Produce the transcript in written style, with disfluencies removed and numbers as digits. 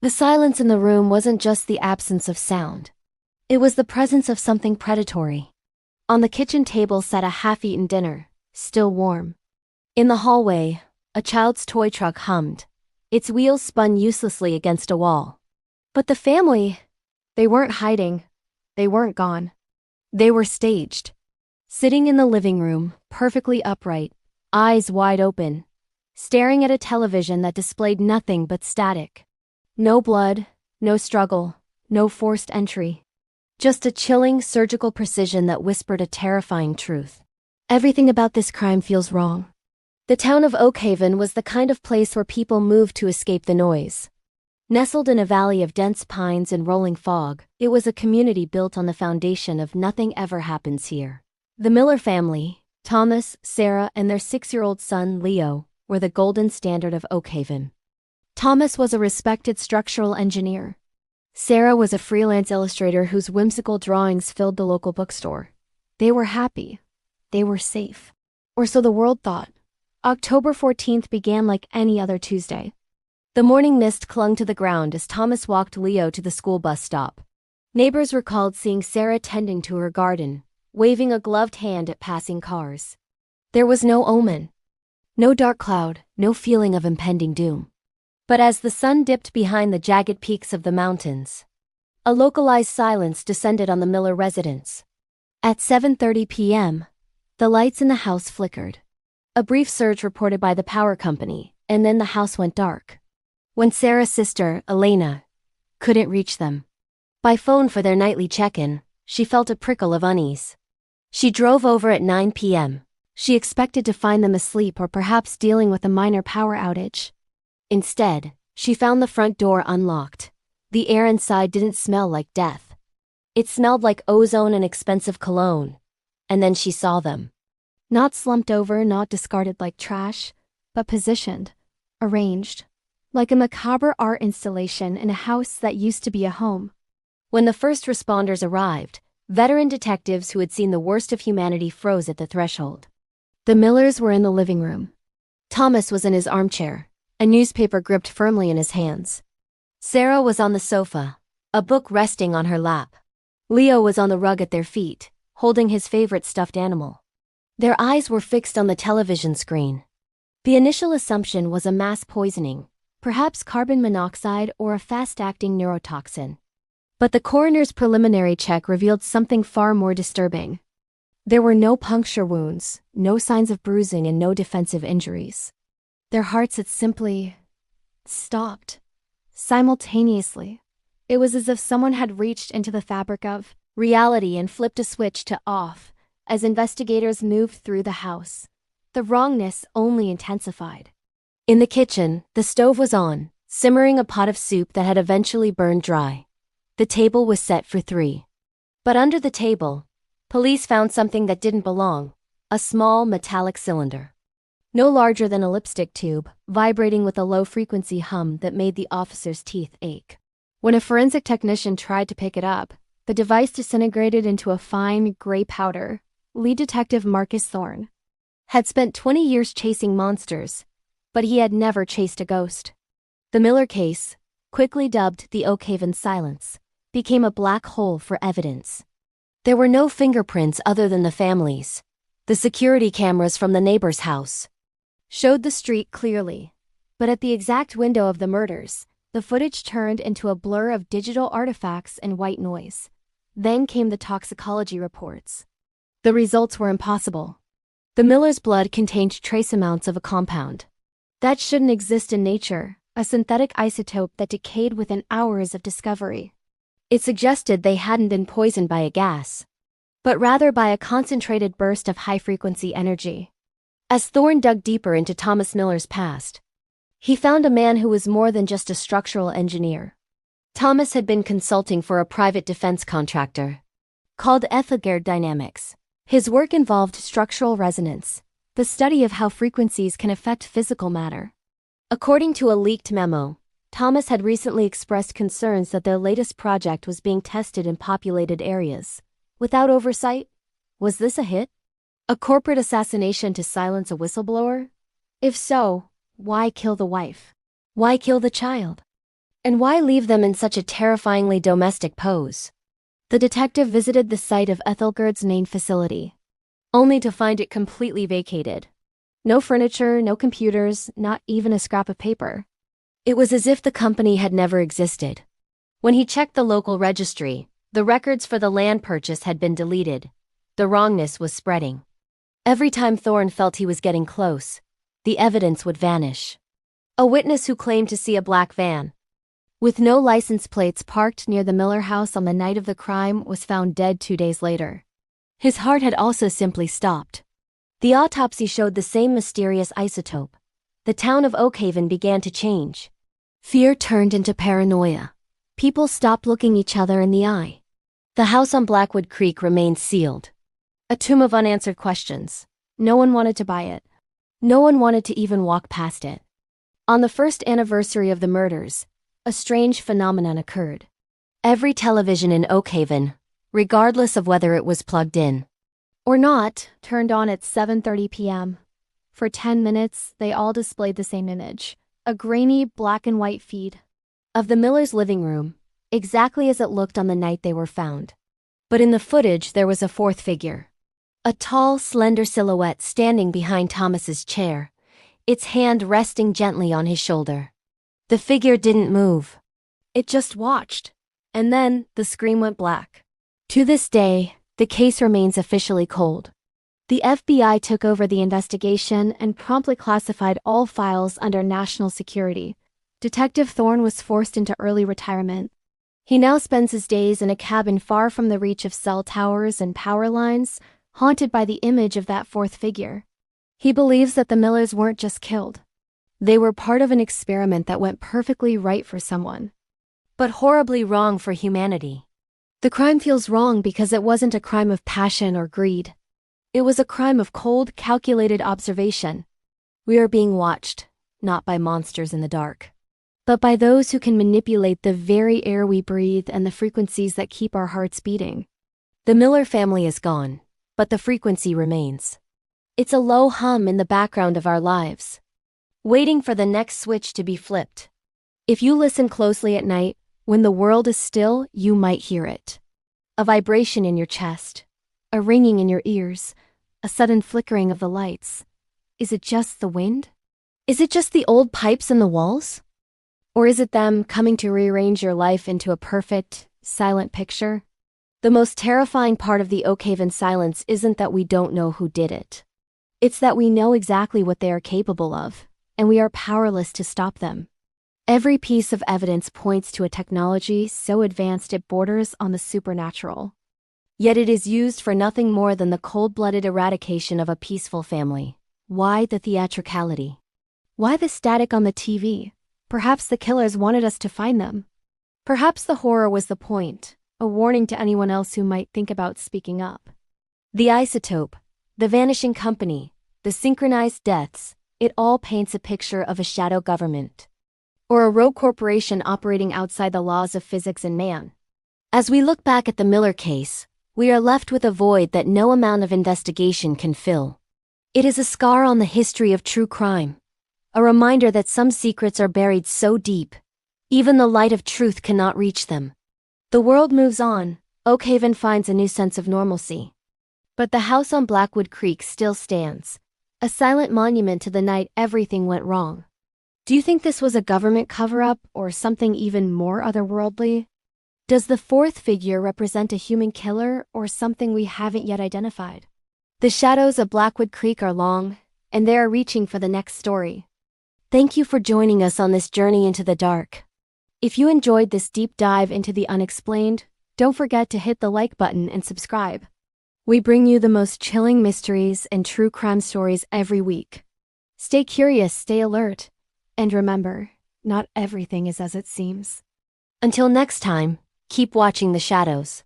The silence in the room wasn't just the absence of sound. It was the presence of something predatory. On the kitchen table sat a half-eaten dinner, still warm. In the hallway, a child's toy truck hummed. Its wheels spun uselessly against a wall. But the family, they weren't hiding. They weren't gone. They were staged. Sitting in the living room, perfectly upright, eyes wide open, staring at a television that displayed nothing but static. No blood, no struggle, no forced entry. Just a chilling, surgical precision that whispered a terrifying truth. Everything about this crime feels wrong. The town of Oakhaven was the kind of place where people moved to escape the noise. Nestled in a valley of dense pines and rolling fog, it was a community built on the foundation of nothing ever happens here. The Miller family, Thomas, Sarah, and their 6-year-old son, Leo, were the golden standard of Oakhaven. Thomas was a respected structural engineer. Sarah was a freelance illustrator whose whimsical drawings filled the local bookstore. They were happy. They were safe. Or so the world thought. October 14th began like any other Tuesday. The morning mist clung to the ground as Thomas walked Leo to the school bus stop. Neighbors recalled seeing Sarah tending to her garden, waving a gloved hand at passing cars. There was no omen. No dark cloud, no feeling of impending doom. But as the sun dipped behind the jagged peaks of the mountains, a localized silence descended on the Miller residence. At 7:30 p.m., the lights in the house flickered. A brief surge reported by the power company, and then the house went dark. When Sarah's sister, Elena, couldn't reach them by phone for their nightly check-in, she felt a prickle of unease. She drove over at 9 p.m. She expected to find them asleep or perhaps dealing with a minor power outage. Instead, she found the front door unlocked. The air inside didn't smell like death. It smelled like ozone and expensive cologne. And then she saw them. Not slumped over, not discarded like trash, but positioned, arranged, like a macabre art installation in a house that used to be a home. When the first responders arrived, veteran detectives who had seen the worst of humanity froze at the threshold. The Millers were in the living room. Thomas was in his armchair, a newspaper gripped firmly in his hands. Sarah was on the sofa, a book resting on her lap. Leo was on the rug at their feet, holding his favorite stuffed animal. Their eyes were fixed on the television screen. The initial assumption was a mass poisoning, perhaps carbon monoxide or a fast-acting neurotoxin. But the coroner's preliminary check revealed something far more disturbing. There were no puncture wounds, no signs of bruising, and no defensive injuries. Their hearts had simply stopped. Simultaneously. It was as if someone had reached into the fabric of reality and flipped a switch to off. As investigators moved through the house, the wrongness only intensified. In the kitchen, the stove was on, simmering a pot of soup that had eventually burned dry. The table was set for 3. But under the table, police found something that didn't belong, a small metallic cylinder. No larger than a lipstick tube, vibrating with a low-frequency hum that made the officer's teeth ache. When a forensic technician tried to pick it up, the device disintegrated into a fine, gray powder. Lead detective Marcus Thorne had spent 20 years chasing monsters, but he had never chased a ghost. The Miller case, quickly dubbed the Oakhaven Silence, became a black hole for evidence. There were no fingerprints other than the family's. The security cameras from the neighbor's house showed the street clearly, but at the exact window of the murders, the footage turned into a blur of digital artifacts and white noise. Then came the toxicology reports. The results were impossible. The Miller's blood contained trace amounts of a compound that shouldn't exist in nature, a synthetic isotope that decayed within hours of discovery. It suggested they hadn't been poisoned by a gas, but rather by a concentrated burst of high-frequency energy. As Thorne dug deeper into Thomas Miller's past, he found a man who was more than just a structural engineer. Thomas had been consulting for a private defense contractor called Ethigard Dynamics. His work involved structural resonance, the study of how frequencies can affect physical matter. According to a leaked memo, Thomas had recently expressed concerns that their latest project was being tested in populated areas. Without oversight? Was this a hit? A corporate assassination to silence a whistleblower? If so, why kill the wife? Why kill the child? And why leave them in such a terrifyingly domestic pose? The detective visited the site of Ethelgerd's main facility, only to find it completely vacated. No furniture, no computers, not even a scrap of paper. It was as if the company had never existed. When he checked the local registry, the records for the land purchase had been deleted. The wrongness was spreading. Every time Thorne felt he was getting close, the evidence would vanish. A witness who claimed to see a black van, with no license plates, parked near the Miller house on the night of the crime, was found dead 2 days later. His heart had also simply stopped. The autopsy showed the same mysterious isotope. The town of Oakhaven began to change. Fear turned into paranoia. People stopped looking each other in the eye. The house on Blackwood Creek remained sealed. A tomb of unanswered questions. No one wanted to buy it. No one wanted to even walk past it. On the first anniversary of the murders, a strange phenomenon occurred. Every television in Oakhaven, regardless of whether it was plugged in or not, turned on at 7:30 p.m. For 10 minutes, they all displayed the same image, a grainy black and white feed of the Millers' living room, exactly as it looked on the night they were found. But in the footage, there was a fourth figure. A tall, slender silhouette standing behind Thomas's chair, its hand resting gently on his shoulder. The figure didn't move. It just watched. And then the screen went black. To this day, the case remains officially cold. The FBI took over the investigation and promptly classified all files under national security. Detective Thorne was forced into early retirement. He now spends his days in a cabin far from the reach of cell towers and power lines, haunted by the image of that fourth figure. He believes that the Millers weren't just killed. They were part of an experiment that went perfectly right for someone, but horribly wrong for humanity. The crime feels wrong because it wasn't a crime of passion or greed. It was a crime of cold, calculated observation. We are being watched, not by monsters in the dark, but by those who can manipulate the very air we breathe and the frequencies that keep our hearts beating. The Miller family is gone, but the frequency remains. It's a low hum in the background of our lives, waiting for the next switch to be flipped. If you listen closely at night, when the world is still, you might hear it. A vibration in your chest, a ringing in your ears, a sudden flickering of the lights. Is it just the wind? Is it just the old pipes in the walls? Or is it them coming to rearrange your life into a perfect, silent picture? The most terrifying part of the Oakhaven silence isn't that we don't know who did it. It's that we know exactly what they are capable of, and we are powerless to stop them. Every piece of evidence points to a technology so advanced it borders on the supernatural. Yet it is used for nothing more than the cold-blooded eradication of a peaceful family. Why the theatricality? Why the static on the TV? Perhaps the killers wanted us to find them. Perhaps the horror was the point, a warning to anyone else who might think about speaking up. The isotope, the vanishing company, the synchronized deaths, it all paints a picture of a shadow government, or a rogue corporation operating outside the laws of physics and man. As we look back at the Miller case, we are left with a void that no amount of investigation can fill. It is a scar on the history of true crime, a reminder that some secrets are buried so deep, even the light of truth cannot reach them. The world moves on, Oakhaven finds a new sense of normalcy. But the house on Blackwood Creek still stands, a silent monument to the night everything went wrong. Do you think this was a government cover-up or something even more otherworldly? Does the fourth figure represent a human killer or something we haven't yet identified? The shadows of Blackwood Creek are long, and they are reaching for the next story. Thank you for joining us on this journey into the dark. If you enjoyed this deep dive into the unexplained, don't forget to hit the like button and subscribe. We bring you the most chilling mysteries and true crime stories every week. Stay curious, stay alert, and remember, not everything is as it seems. Until next time, keep watching the shadows.